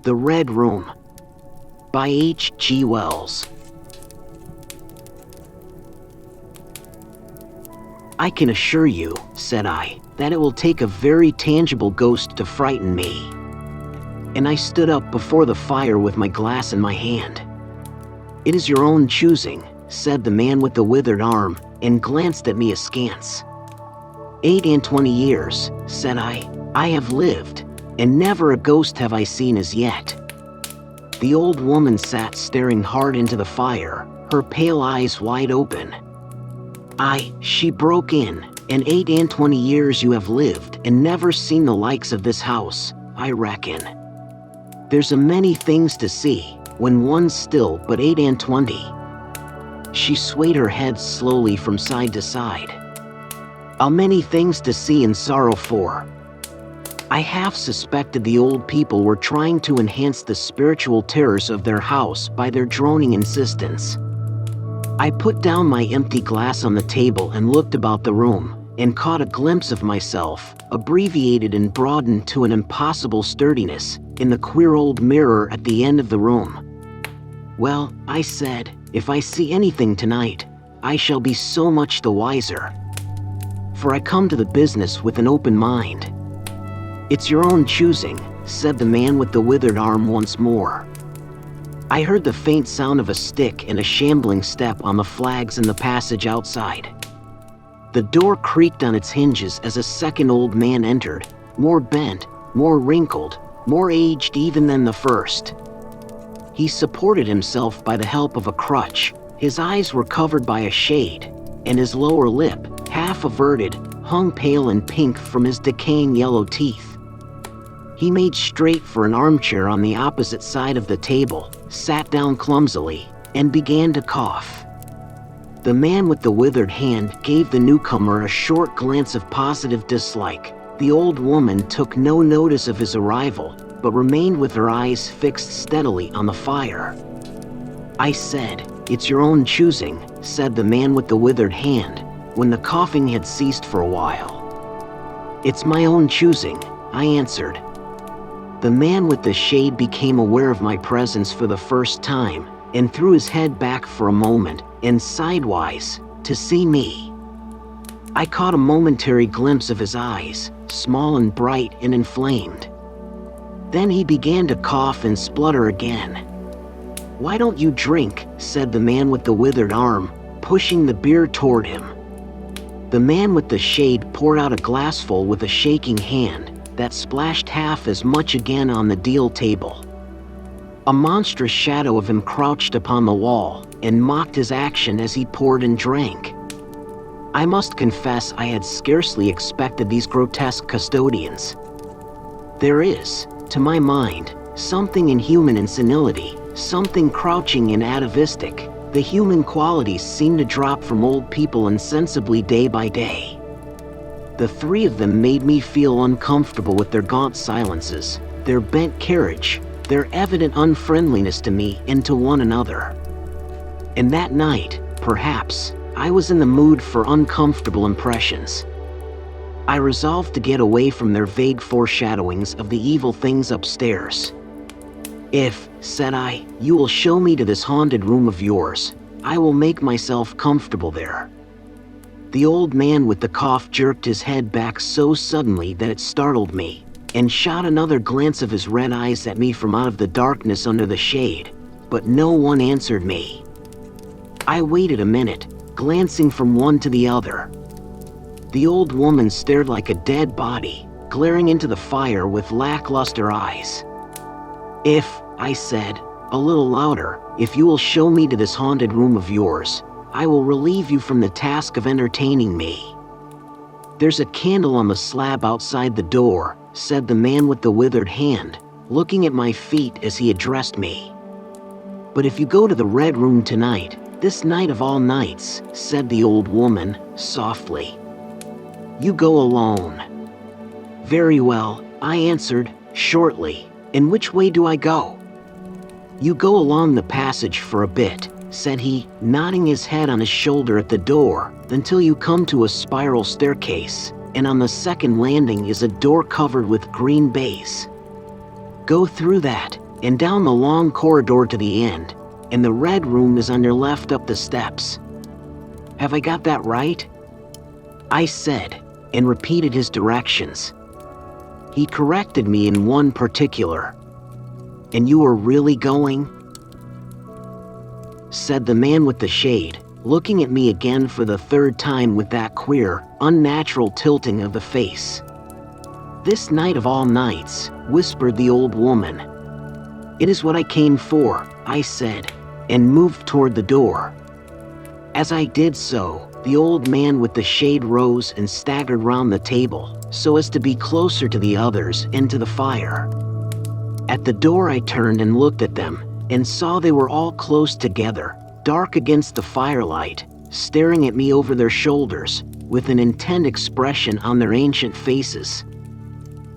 The Red Room by H.G. Wells. "I can assure you," said I, "that it will take a very tangible ghost to frighten me." And I stood up before the fire with my glass in my hand. "It is your own choosing," said the man with the withered arm, and glanced at me askance. 28 years, said I have lived, and never a ghost have I seen as yet." The old woman sat staring hard into the fire, her pale eyes wide open. She broke in, "and 28 years you have lived and never seen the likes of this house, I reckon. There's a many things to see, when one's still but 28. She swayed her head slowly from side to side. "A many things to see and sorrow for." I half suspected the old people were trying to enhance the spiritual terrors of their house by their droning insistence. I put down my empty glass on the table and looked about the room, and caught a glimpse of myself, abbreviated and broadened to an impossible sturdiness, in the queer old mirror at the end of the room. "Well," I said, "if I see anything tonight, I shall be so much the wiser. For I come to the business with an open mind." "It's your own choosing," said the man with the withered arm once more. I heard the faint sound of a stick and a shambling step on the flags in the passage outside. The door creaked on its hinges as a second old man entered, more bent, more wrinkled, more aged even than the first. He supported himself by the help of a crutch, his eyes were covered by a shade, and his lower lip, half averted, hung pale and pink from his decaying yellow teeth. He made straight for an armchair on the opposite side of the table, sat down clumsily, and began to cough. The man with the withered hand gave the newcomer a short glance of positive dislike. The old woman took no notice of his arrival, but remained with her eyes fixed steadily on the fire. I said, "It's your own choosing," said the man with the withered hand, when the coughing had ceased for a while. "It's my own choosing," I answered. The man with the shade became aware of my presence for the first time, and threw his head back for a moment, and sidewise, to see me. I caught a momentary glimpse of his eyes, small and bright and inflamed. Then he began to cough and splutter again. "Why don't you drink?" said the man with the withered arm, pushing the beer toward him. The man with the shade poured out a glassful with a shaking hand, that splashed half as much again on the deal table. A monstrous shadow of him crouched upon the wall, and mocked his action as he poured and drank. I must confess I had scarcely expected these grotesque custodians. There is, to my mind, something inhuman in senility, something crouching and atavistic. The human qualities seem to drop from old people insensibly day by day. The three of them made me feel uncomfortable with their gaunt silences, their bent carriage, their evident unfriendliness to me and to one another. And that night, perhaps, I was in the mood for uncomfortable impressions. I resolved to get away from their vague foreshadowings of the evil things upstairs. "If," said I, "you will show me to this haunted room of yours, I will make myself comfortable there." The old man with the cough jerked his head back so suddenly that it startled me, and shot another glance of his red eyes at me from out of the darkness under the shade, but no one answered me. I waited a minute, glancing from one to the other. The old woman stared like a dead body, glaring into the fire with lackluster eyes. "If," I said, a little louder, "if you will show me to this haunted room of yours, I will relieve you from the task of entertaining me." "There's a candle on the slab outside the door," said the man with the withered hand, looking at my feet as he addressed me. "But if you go to the Red Room tonight, this night of all nights," said the old woman, softly, "you go alone." "Very well," I answered, shortly. "And which way do I go?" "You go along the passage for a bit," said he, nodding his head on his shoulder at the door, "until you come to a spiral staircase, and on the second landing is a door covered with green baize. Go through that, and down the long corridor to the end, and the red room is on your left up the steps. Have I got that right?" I said, and repeated his directions. He corrected me in one particular. "And you are really going?" said the man with the shade, looking at me again for the third time with that queer, unnatural tilting of the face. "This night of all nights," whispered the old woman. "It is what I came for," I said, and moved toward the door. As I did so, the old man with the shade rose and staggered round the table, so as to be closer to the others and to the fire. At the door I turned and looked at them, and saw they were all close together, dark against the firelight, staring at me over their shoulders, with an intent expression on their ancient faces.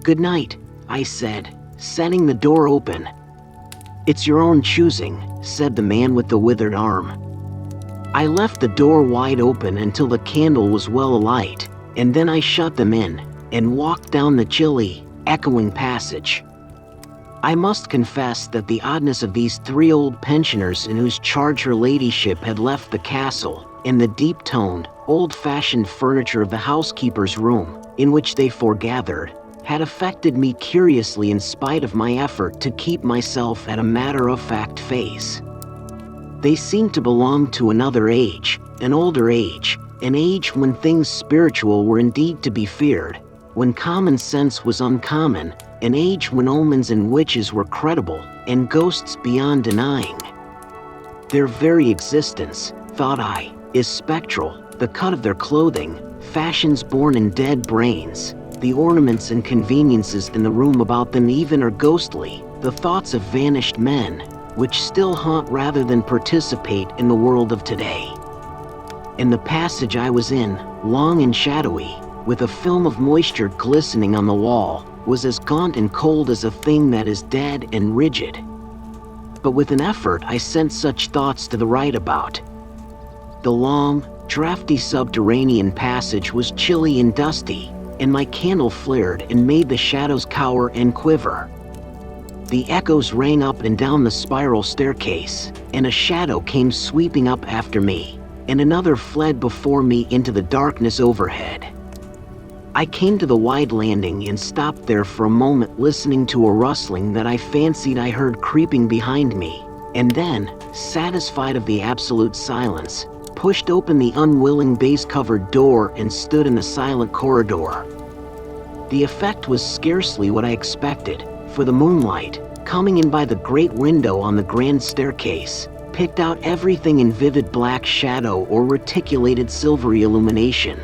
"Good night," I said, setting the door open. "It's your own choosing," said the man with the withered arm. I left the door wide open until the candle was well alight, and then I shut them in, and walked down the chilly, echoing passage. I must confess that the oddness of these three old pensioners in whose charge her ladyship had left the castle, and the deep-toned, old-fashioned furniture of the housekeeper's room, in which they foregathered, had affected me curiously in spite of my effort to keep myself at a matter-of-fact face. They seemed to belong to another age, an older age, an age when things spiritual were indeed to be feared, when common sense was uncommon, an age when omens and witches were credible, and ghosts beyond denying. Their very existence, thought I, is spectral, the cut of their clothing, fashions born in dead brains, the ornaments and conveniences in the room about them even are ghostly, the thoughts of vanished men, which still haunt rather than participate in the world of today. In the passage I was in, long and shadowy, with a film of moisture glistening on the wall, was as gaunt and cold as a thing that is dead and rigid. But with an effort I sent such thoughts to the right about. The long, drafty subterranean passage was chilly and dusty, and my candle flared and made the shadows cower and quiver. The echoes rang up and down the spiral staircase, and a shadow came sweeping up after me, and another fled before me into the darkness overhead. I came to the wide landing and stopped there for a moment, listening to a rustling that I fancied I heard creeping behind me, and then, satisfied of the absolute silence, pushed open the unwilling baize-covered door and stood in the silent corridor. The effect was scarcely what I expected, for the moonlight, coming in by the great window on the grand staircase, picked out everything in vivid black shadow or reticulated silvery illumination.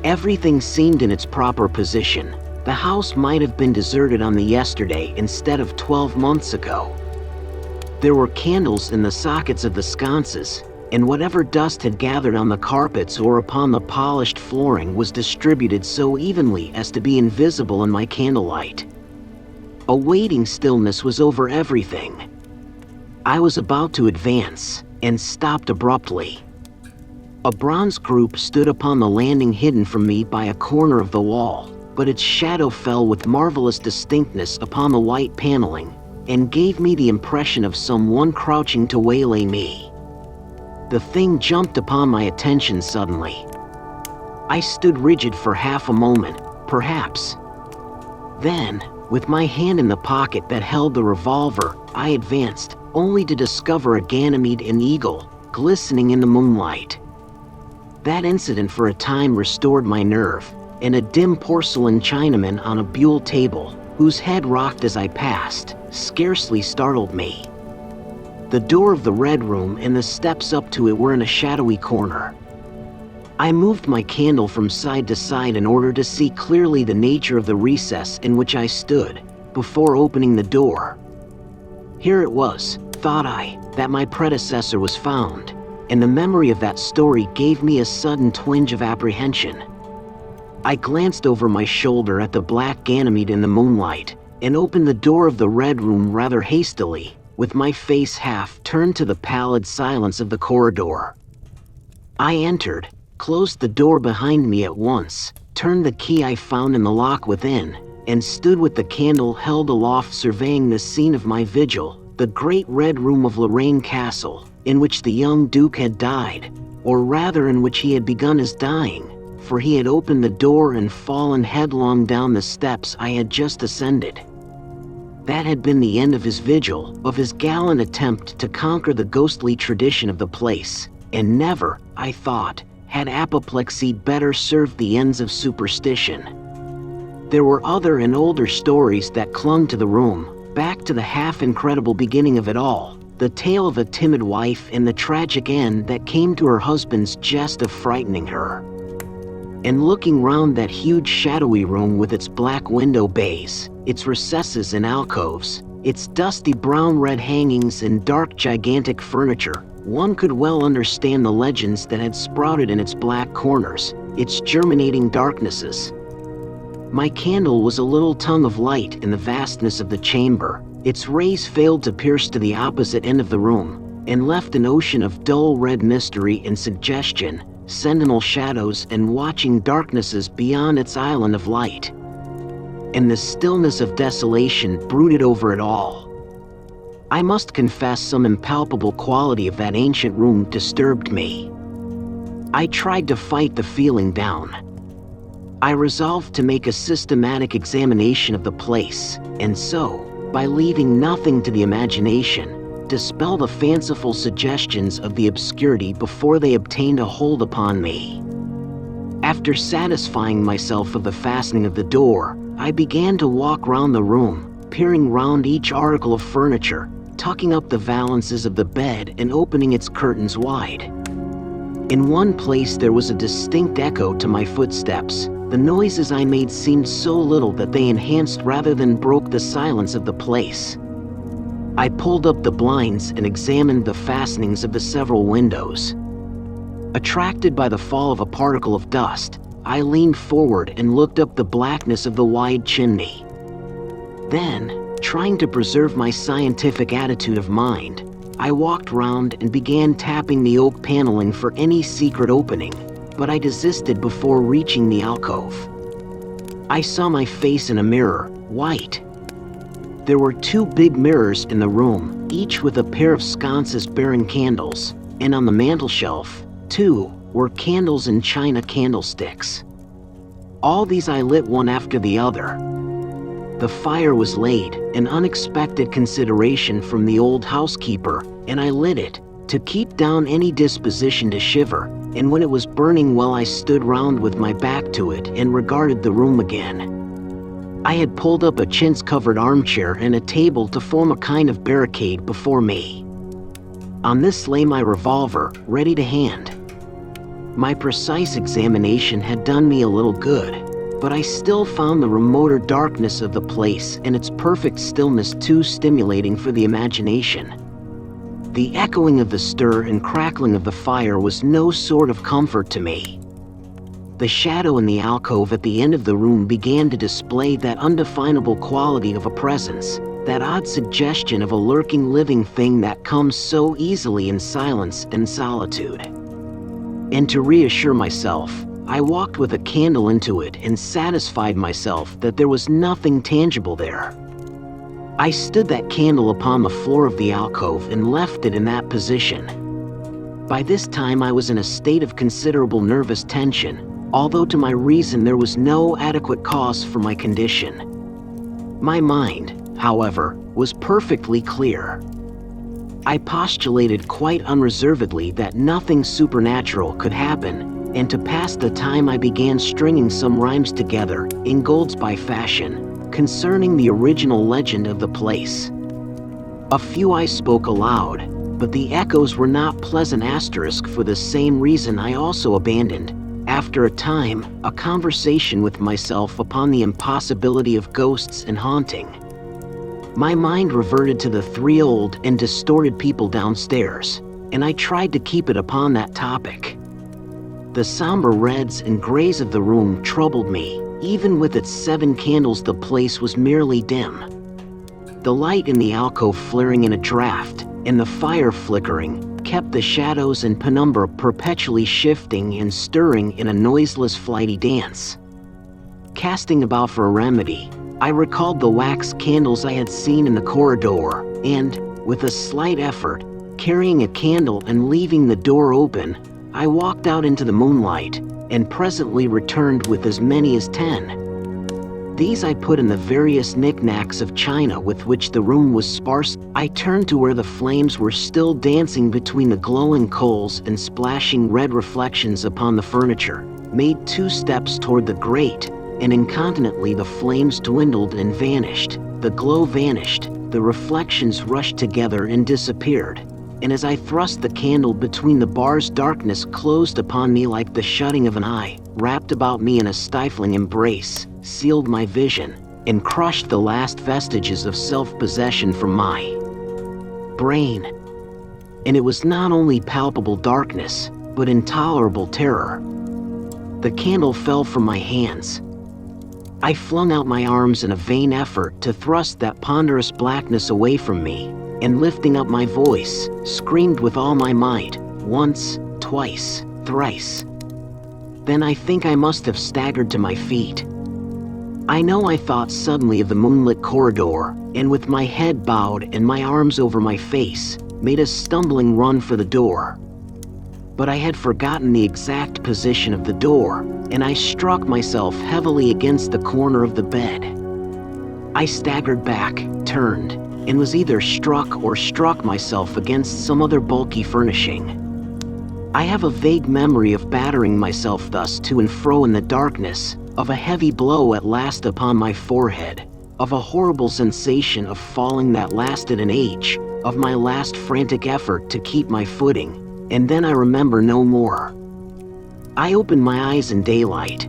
Everything seemed in its proper position. The house might have been deserted on the yesterday instead of 12 months ago. There were candles in the sockets of the sconces, and whatever dust had gathered on the carpets or upon the polished flooring was distributed so evenly as to be invisible in my candlelight. A waiting stillness was over everything. I was about to advance, and stopped abruptly. A bronze group stood upon the landing hidden from me by a corner of the wall, but its shadow fell with marvelous distinctness upon the white paneling, and gave me the impression of someone crouching to waylay me. The thing jumped upon my attention suddenly. I stood rigid for half a moment, perhaps. Then, with my hand in the pocket that held the revolver, I advanced, only to discover a Ganymede and eagle, glistening in the moonlight. That incident for a time restored my nerve, and a dim porcelain Chinaman on a buhl table, whose head rocked as I passed, scarcely startled me. The door of the red room and the steps up to it were in a shadowy corner. I moved my candle from side to side in order to see clearly the nature of the recess in which I stood, before opening the door. Here it was, thought I, that my predecessor was found, and the memory of that story gave me a sudden twinge of apprehension. I glanced over my shoulder at the black Ganymede in the moonlight, and opened the door of the red room rather hastily, with my face half turned to the pallid silence of the corridor. I entered, closed the door behind me at once, turned the key I found in the lock within, and stood with the candle held aloft surveying the scene of my vigil, the great red room of Lorraine Castle, in which the young Duke had died, or rather in which he had begun his dying, for he had opened the door and fallen headlong down the steps I had just ascended. That had been the end of his vigil, of his gallant attempt to conquer the ghostly tradition of the place, and never, I thought, had apoplexy better served the ends of superstition. There were other and older stories that clung to the room, back to the half-incredible beginning of it all, the tale of a timid wife and the tragic end that came to her husband's jest of frightening her. And looking round that huge shadowy room with its black window bays, its recesses and alcoves, its dusty brown-red hangings and dark gigantic furniture, one could well understand the legends that had sprouted in its black corners, its germinating darknesses. My candle was a little tongue of light in the vastness of the chamber. Its rays failed to pierce to the opposite end of the room, and left an ocean of dull red mystery and suggestion, sentinel shadows and watching darknesses beyond its island of light. And the stillness of desolation brooded over it all. I must confess some impalpable quality of that ancient room disturbed me. I tried to fight the feeling down. I resolved to make a systematic examination of the place, and so, by leaving nothing to the imagination, dispel the fanciful suggestions of the obscurity before they obtained a hold upon me. After satisfying myself of the fastening of the door, I began to walk round the room, peering round each article of furniture, tucking up the valances of the bed and opening its curtains wide. In one place there was a distinct echo to my footsteps. The noises I made seemed so little that they enhanced rather than broke the silence of the place. I pulled up the blinds and examined the fastenings of the several windows. Attracted by the fall of a particle of dust, I leaned forward and looked up the blackness of the wide chimney. Then, trying to preserve my scientific attitude of mind, I walked round and began tapping the oak paneling for any secret opening, but I desisted before reaching the alcove. I saw my face in a mirror, white. There were 2 big mirrors in the room, each with a pair of sconces bearing candles, and on the mantelshelf, too, were candles and china candlesticks. All these I lit one after the other. The fire was laid, an unexpected consideration from the old housekeeper, and I lit it, to keep down any disposition to shiver, and when it was burning well I stood round with my back to it and regarded the room again. I had pulled up a chintz-covered armchair and a table to form a kind of barricade before me. On this lay my revolver, ready to hand. My precise examination had done me a little good, but I still found the remoter darkness of the place and its perfect stillness too stimulating for the imagination. The echoing of the stir and crackling of the fire was no sort of comfort to me. The shadow in the alcove at the end of the room began to display that undefinable quality of a presence, that odd suggestion of a lurking living thing that comes so easily in silence and solitude. And to reassure myself, I walked with a candle into it and satisfied myself that there was nothing tangible there. I stood that candle upon the floor of the alcove and left it in that position. By this time I was in a state of considerable nervous tension, although to my reason there was no adequate cause for my condition. My mind, however, was perfectly clear. I postulated quite unreservedly that nothing supernatural could happen, and to pass the time I began stringing some rhymes together, in Goldsby fashion, concerning the original legend of the place. A few I spoke aloud, but the echoes were not pleasant. For the same reason I also abandoned, after a time, a conversation with myself upon the impossibility of ghosts and haunting. My mind reverted to the 3 old and distorted people downstairs, and I tried to keep it upon that topic. The somber reds and grays of the room troubled me. Even with its 7 candles the place was merely dim. The light in the alcove flaring in a draught, and the fire flickering, kept the shadows and penumbra perpetually shifting and stirring in a noiseless flighty dance. Casting about for a remedy, I recalled the wax candles I had seen in the corridor, and, with a slight effort, carrying a candle and leaving the door open, I walked out into the moonlight, and presently returned with as many as 10. These I put in the various knickknacks of china with which the room was sparse. I turned to where the flames were still dancing between the glowing coals and splashing red reflections upon the furniture, made 2 steps toward the grate, and incontinently the flames dwindled and vanished. The glow vanished, the reflections rushed together and disappeared. And as I thrust the candle between the bars, darkness closed upon me like the shutting of an eye, wrapped about me in a stifling embrace, sealed my vision, and crushed the last vestiges of self-possession from my brain. And it was not only palpable darkness, but intolerable terror. The candle fell from my hands. I flung out my arms in a vain effort to thrust that ponderous blackness away from me, and lifting up my voice, screamed with all my might, once, twice, thrice. Then I think I must have staggered to my feet. I know I thought suddenly of the moonlit corridor, and with my head bowed and my arms over my face, made a stumbling run for the door. But I had forgotten the exact position of the door, and I struck myself heavily against the corner of the bed. I staggered back, turned, and was either struck or struck myself against some other bulky furnishing. I have a vague memory of battering myself thus to and fro in the darkness, of a heavy blow at last upon my forehead, of a horrible sensation of falling that lasted an age, of my last frantic effort to keep my footing, and then I remember no more. I opened my eyes in daylight.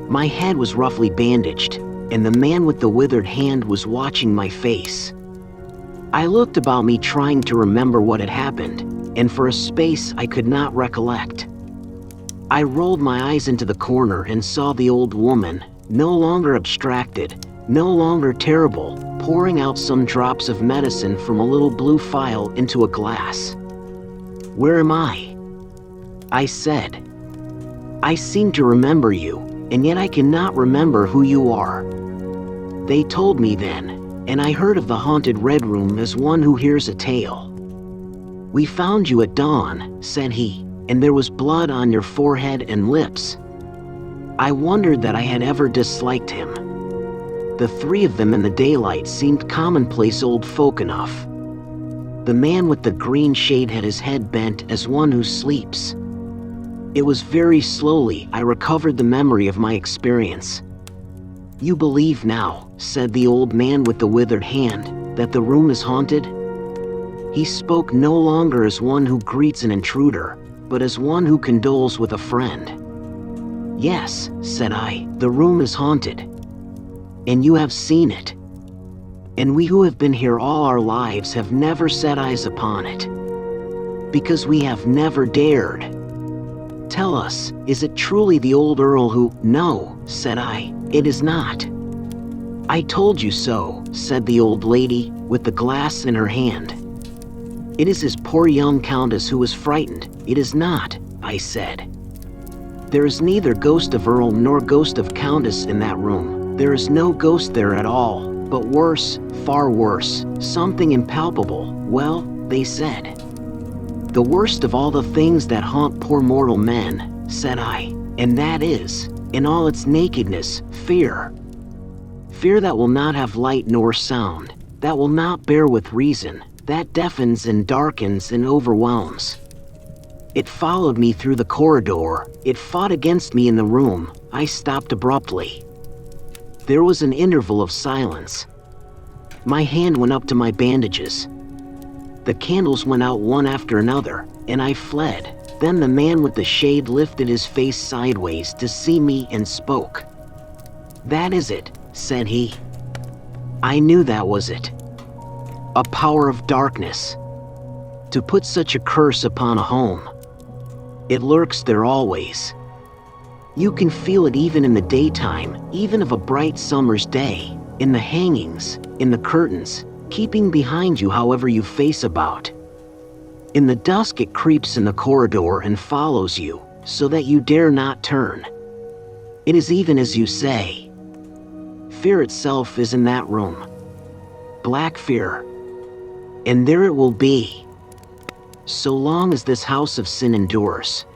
My head was roughly bandaged, and the man with the withered hand was watching my face. I looked about me trying to remember what had happened, and for a space I could not recollect. I rolled my eyes into the corner and saw the old woman, no longer abstracted, no longer terrible, pouring out some drops of medicine from a little blue phial into a glass. "Where am I?" I said. "I seem to remember you, and yet I cannot remember who you are." They told me then, and I heard of the haunted Red Room as one who hears a tale. "We found you at dawn," said he, "and there was blood on your forehead and lips." I wondered that I had ever disliked him. The 3 of them in the daylight seemed commonplace old folk enough. The man with the green shade had his head bent as one who sleeps. It was very slowly I recovered the memory of my experience. "You believe now," said the old man with the withered hand, "that the room is haunted?" He spoke no longer as one who greets an intruder, but as one who condoles with a friend. "Yes," said I, "the room is haunted. And you have seen it. And we who have been here all our lives have never set eyes upon it. Because we have never dared. Tell us, is it truly the old Earl who—" "No," said I, "it is not." "I told you so," said the old lady, with the glass in her hand. "It is his poor young countess who was frightened." "It is not," I said. "There is neither ghost of Earl nor ghost of countess in that room. There is no ghost there at all, but worse, far worse, something impalpable. Well, they said. The worst of all the things that haunt poor mortal men," said I, "and that is, in all its nakedness, fear. Fear that will not have light nor sound, that will not bear with reason, that deafens and darkens and overwhelms. It followed me through the corridor, it fought against me in the room." I stopped abruptly. There was an interval of silence. My hand went up to my bandages. The candles went out one after another, and I fled. Then the man with the shade lifted his face sideways to see me and spoke. "That is it," said he. I knew that was it. A power of darkness. To put such a curse upon a home. It lurks there always. You can feel it even in the daytime, even of a bright summer's day, in the hangings, in the curtains, keeping behind you however you face about. In the dusk it creeps in the corridor and follows you, so that you dare not turn. It is even as you say. fear itself is in that room. Black fear. And there it will be. So long as this house of sin endures.